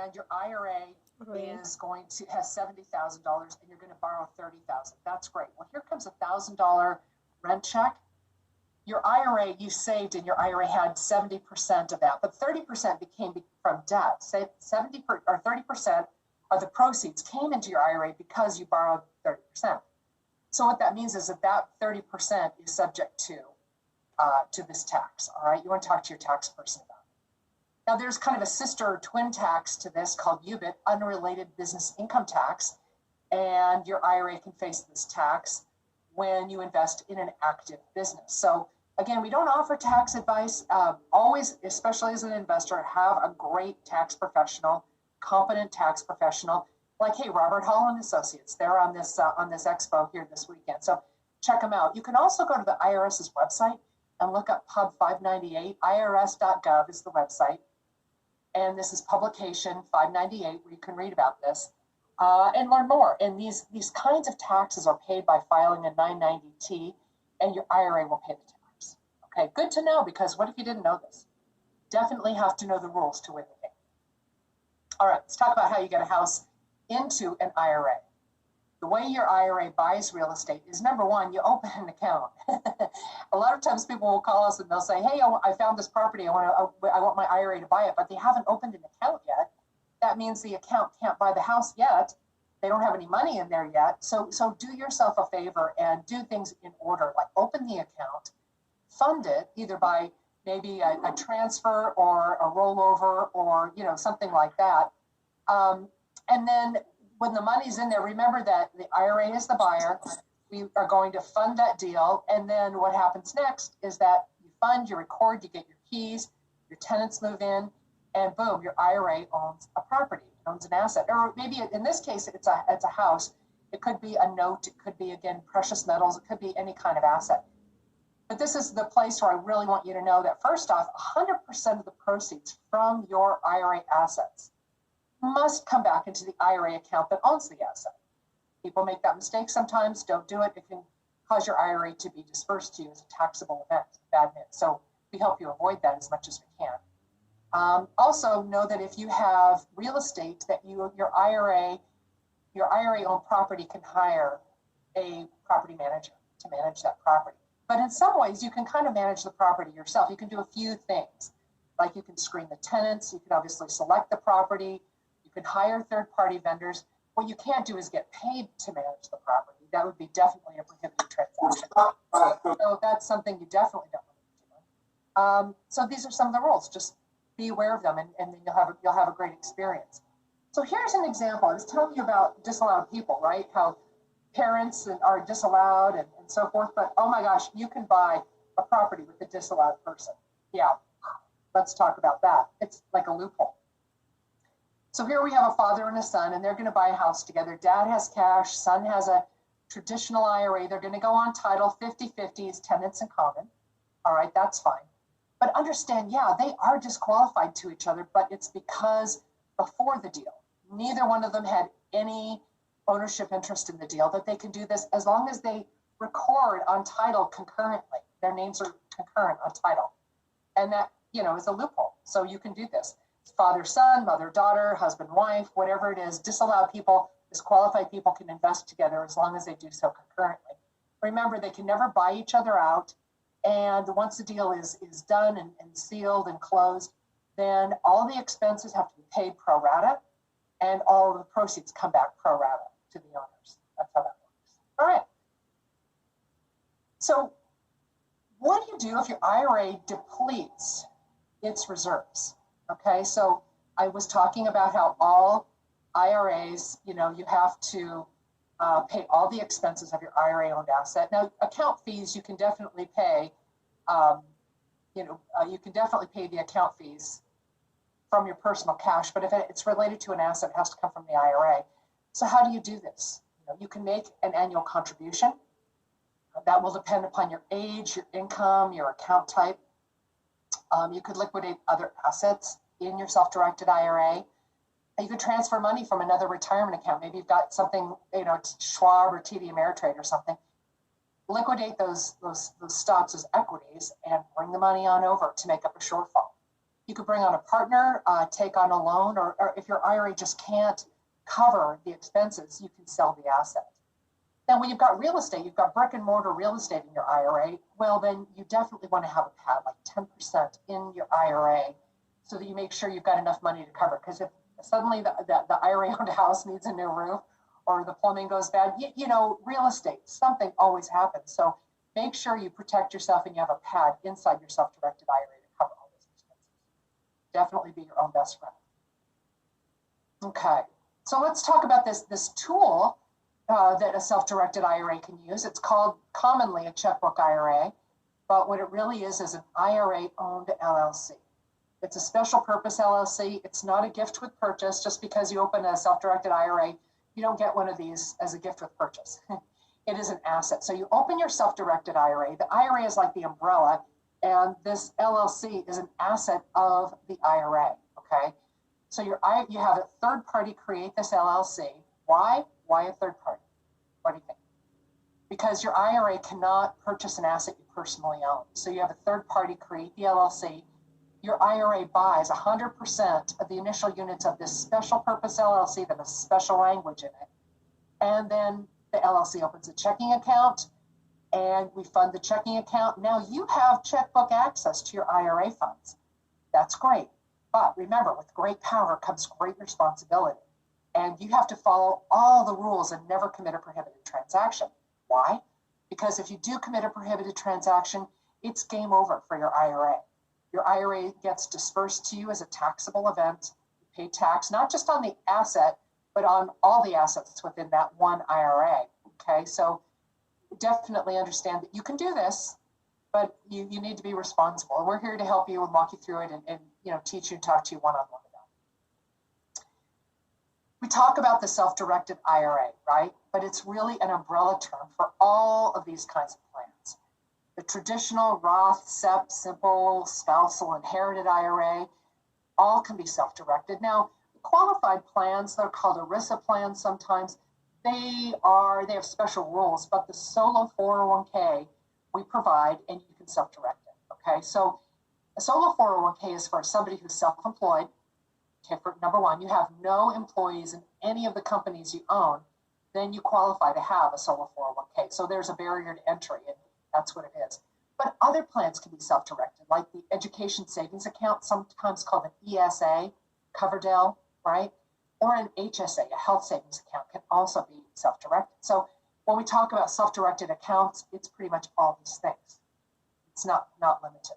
and your IRA is going to has $70,000 and you're going to borrow $30,000. That's great. Well, here comes $1,000 rent check. Your IRA, you saved and your IRA had 70% of that, but 30% became from debt. Say 30% of the proceeds came into your IRA because you borrowed 30%. So what that means is that 30% is subject to this tax. All right, you want to talk to your tax person about it. Now, there's kind of a sister or twin tax to this called UBIT, unrelated business income tax, and your IRA can face this tax when you invest in an active business. So again, we don't offer tax advice. Always, especially as an investor, have a great tax professional, competent tax professional, like, hey, Robert Hall and Associates. They're on this expo here this weekend. So check them out. You can also go to the IRS's website and look up Pub 598. IRS.gov is the website. And this is publication 598, where you can read about this and learn more. And these kinds of taxes are paid by filing a 990T, and your IRA will pay the tax. Okay, good to know, because what if you didn't know this? Definitely have to know the rules to win the game. All right, let's talk about how you get a house into an IRA. The way your IRA buys real estate is, number one, you open an account. A lot of times people will call us and they'll say, hey, I found this property. I want my IRA to buy it, but they haven't opened an account yet. That means the account can't buy the house yet. They don't have any money in there yet. So do yourself a favor and do things in order, like open the account, fund it either by maybe a transfer or a rollover or, something like that. And then when the money's in there, remember that the IRA is the buyer. We are going to fund that deal. And then what happens next is that you fund, you record, you get your keys, your tenants move in, and boom, your IRA owns a property, owns an asset. Or maybe in this case, it's a house. It could be a note. It could be, again, precious metals. It could be any kind of asset. But this is the place where I really want you to know that, first off, 100% of the proceeds from your IRA assets must come back into the IRA account that owns the asset. People make that mistake sometimes. Don't do it. It can cause your IRA to be dispersed to you as a taxable event, bad news. So we help you avoid that as much as we can. Also know that if you have real estate that your IRA owned property can hire a property manager to manage that property. But in some ways, you can kind of manage the property yourself. You can do a few things, like you can screen the tenants. You can obviously select the property. You can hire third-party vendors. What you can't do is get paid to manage the property. That would be definitely a prohibited transaction. So that's something you definitely don't want to do. So these are some of the rules. Just be aware of them, and then you'll have a great experience. So here's an example. I was telling you about disallowed people, right? How parents are disallowed and so forth. But oh my gosh, you can buy a property with a disallowed person. Yeah, let's talk about that. It's like a loophole. So here we have a father and a son, and they're going to buy a house together. Dad has cash. Son has a traditional IRA. They're going to go on title 50-50 as tenants in common. All right, that's fine. But understand, yeah, they are disqualified to each other, but it's because before the deal, neither one of them had any ownership interest in the deal, that they can do this as long as they record on title concurrently. Their names are concurrent on title. And that, is a loophole. So you can do this. Father, son, mother, daughter, husband, wife, whatever it is, disallowed people, disqualified people can invest together as long as they do so concurrently. Remember, they can never buy each other out. And once the deal is done and sealed and closed, then all the expenses have to be paid pro rata, and all of the proceeds come back pro rata to the owners. That's how that works. All right. So what do you do if your IRA depletes its reserves? Okay, so I was talking about how all IRAs, you have to pay all the expenses of your IRA-owned asset. Now, account fees, you can definitely pay, you can definitely pay the account fees from your personal cash, but if it's related to an asset, it has to come from the IRA. So how do you do this? You can make an annual contribution. That will depend upon your age, your income, your account type. You could liquidate other assets in your self-directed IRA. You could transfer money from another retirement account. Maybe you've got something, Schwab or TD Ameritrade or something. Liquidate those stocks as equities and bring the money on over to make up a shortfall. You could bring on a partner, take on a loan, or if your IRA just can't cover the expenses, you can sell the asset. Then when you've got real estate, you've got brick and mortar real estate in your IRA, well, then you definitely want to have a pad, like 10% in your IRA, so that you make sure you've got enough money to cover. Because if suddenly the IRA-owned house needs a new roof or the plumbing goes bad, you know, real estate, something always happens. So make sure you protect yourself and you have a pad inside your self-directed IRA to cover all those expenses. Definitely be your own best friend. Okay, so let's talk about this tool that a self-directed IRA can use. It's called commonly a checkbook IRA, but what it really is an IRA-owned LLC. It's a special purpose LLC. It's not a gift with purchase. Just because you open a self-directed IRA, you don't get one of these as a gift with purchase. It is an asset. So you open your self-directed IRA. The IRA is like the umbrella, and this LLC is an asset of the IRA, okay? So you have a third party create this LLC. Why? Why a third party? What do you think? Because your IRA cannot purchase an asset you personally own. So you have a third party create the LLC. Your IRA buys 100% of the initial units of this special purpose LLC that has special language in it. And then the LLC opens a checking account and we fund the checking account. Now you have checkbook access to your IRA funds. That's great. But remember, with great power comes great responsibility. And you have to follow all the rules and never commit a prohibited transaction. Why? Because if you do commit a prohibited transaction, it's game over for your IRA. Your IRA gets dispersed to you as a taxable event. You pay tax, not just on the asset, but on all the assets within that one IRA. Okay, so definitely understand that you can do this, but you need to be responsible. And we're here to help you and walk you through it and teach you and talk to you one-on-one about it. We talk about the self-directed IRA, right? But it's really an umbrella term for all of these kinds of plans. The traditional Roth, SEP, simple, spousal, inherited IRA, all can be self-directed. Now, qualified plans, they're called ERISA plans sometimes, they have special rules, but the solo 401k we provide and you can self-direct it, okay? So a solo 401k is for somebody who's self-employed. Okay, for number one, you have no employees in any of the companies you own, then you qualify to have a solo 401k. So there's a barrier to entry, and that's what it is. But other plans can be self-directed, like the education savings account, sometimes called an ESA, Coverdell, right? Or an HSA, a health savings account, can also be self-directed. So when we talk about self-directed accounts, it's pretty much all these things. It's not limited.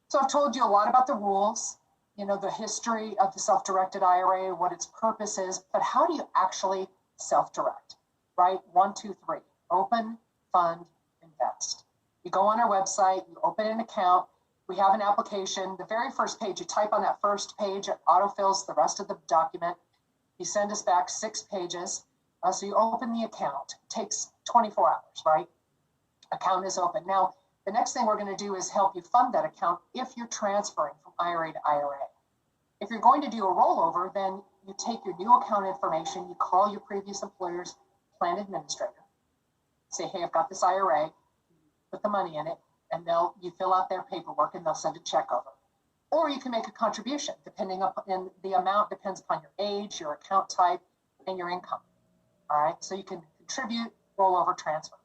So I've told you a lot about the rules, the history of the self-directed IRA, what its purpose is, but how do you actually self-direct, right? 1, 2, 3, open, fund, invest. You go on our website, you open an account, we have an application. The very first page, you type on that first page, it autofills the rest of the document. You send us back 6 pages. So you open the account. It takes 24 hours, right? Account is open. Now, the next thing we're going to do is help you fund that account if you're transferring from IRA to IRA. If you're going to do a rollover, then you take your new account information, you call your previous employer's plan administrator, say, hey, I've got this IRA, put the money in it, and you fill out their paperwork and they'll send a check over. Or you can make a contribution, and the amount depends upon your age, your account type, and your income. All right, so you can contribute, rollover, transfer.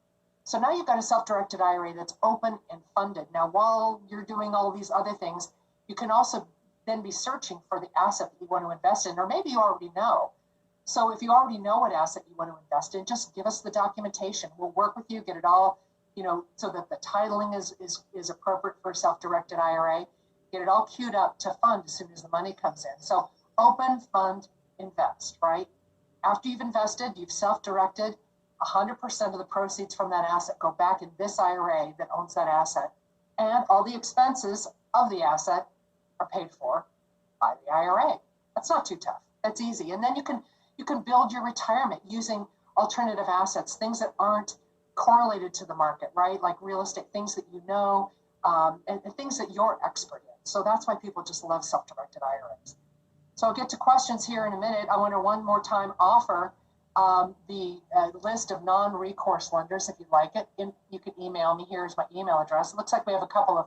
So now you've got a self-directed IRA that's open and funded. Now, while you're doing all of these other things, you can also then be searching for the asset that you want to invest in, or maybe you already know. So if you already know what asset you want to invest in, just give us the documentation. We'll work with you, get it all, so that the titling is appropriate for a self-directed IRA. Get it all queued up to fund as soon as the money comes in. So open, fund, invest, right? After you've invested, you've self-directed, 100% of the proceeds from that asset go back in this IRA that owns that asset, and all the expenses of the asset are paid for by the IRA. That's not too tough. That's easy. And then you can build your retirement using alternative assets, things that aren't correlated to the market, right? Like real estate, things that and things that you're expert in. So that's why people just love self-directed IRAs. So I'll get to questions here in a minute. I want to one more time offer the list of non-recourse lenders if you'd like it. You can email me. Here's my email address. It looks like we have a couple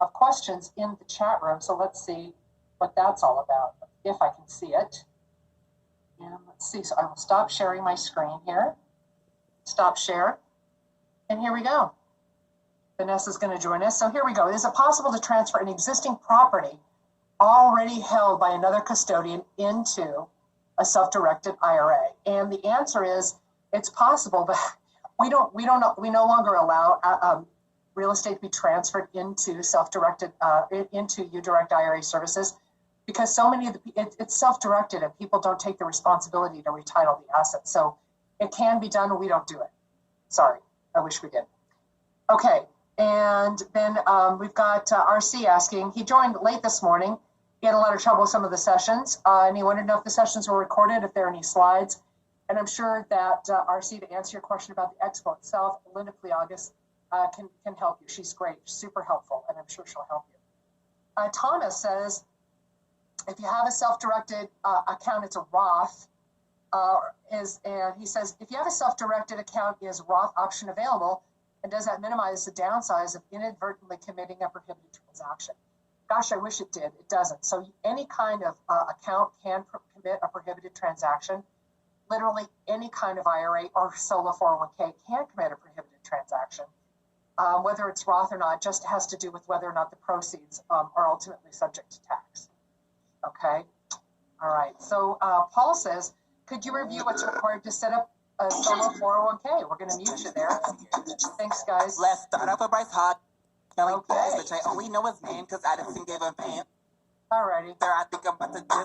of of questions in the chat room. So let's see what that's all about, if I can see it. And let's see. So I will stop sharing my screen here. Stop share. And here we go. Vanessa's going to join us. So here we go. Is it possible to transfer an existing property already held by another custodian into a self-directed IRA? And the answer is it's possible, but we no longer allow real estate to be transferred into self-directed into UDirect IRA services, because so many of it's self-directed and people don't take the responsibility to retitle the assets. So it can be done, and we don't do it. Sorry, I wish we did. Okay, and then we've got RC asking. He joined late this morning. He had a lot of trouble with some of the sessions, and he wanted to know if the sessions were recorded, if there are any slides. And I'm sure that RC, to answer your question about the expo itself, Linda Pliagas can help you. She's great, super helpful, and I'm sure she'll help you. Thomas says, if you have a self-directed account, it's a Roth. And he says, if you have a self-directed account, is Roth option available? And does that minimize the downsides of inadvertently committing a prohibited transaction? Gosh, I wish it did. It doesn't. So any kind of account can commit a prohibited transaction. Literally any kind of IRA or solo 401k can commit a prohibited transaction. Whether it's Roth or not, just has to do with whether or not the proceeds are ultimately subject to tax. Okay. All right. So Paul says, could you review what's required to set up a solo 401k? We're going to mute you there. Thanks, guys. Let's start off with Bryce Hart. Okay. Which I only know his name because Addison gave him fame. All righty. There, I think I'm about to diss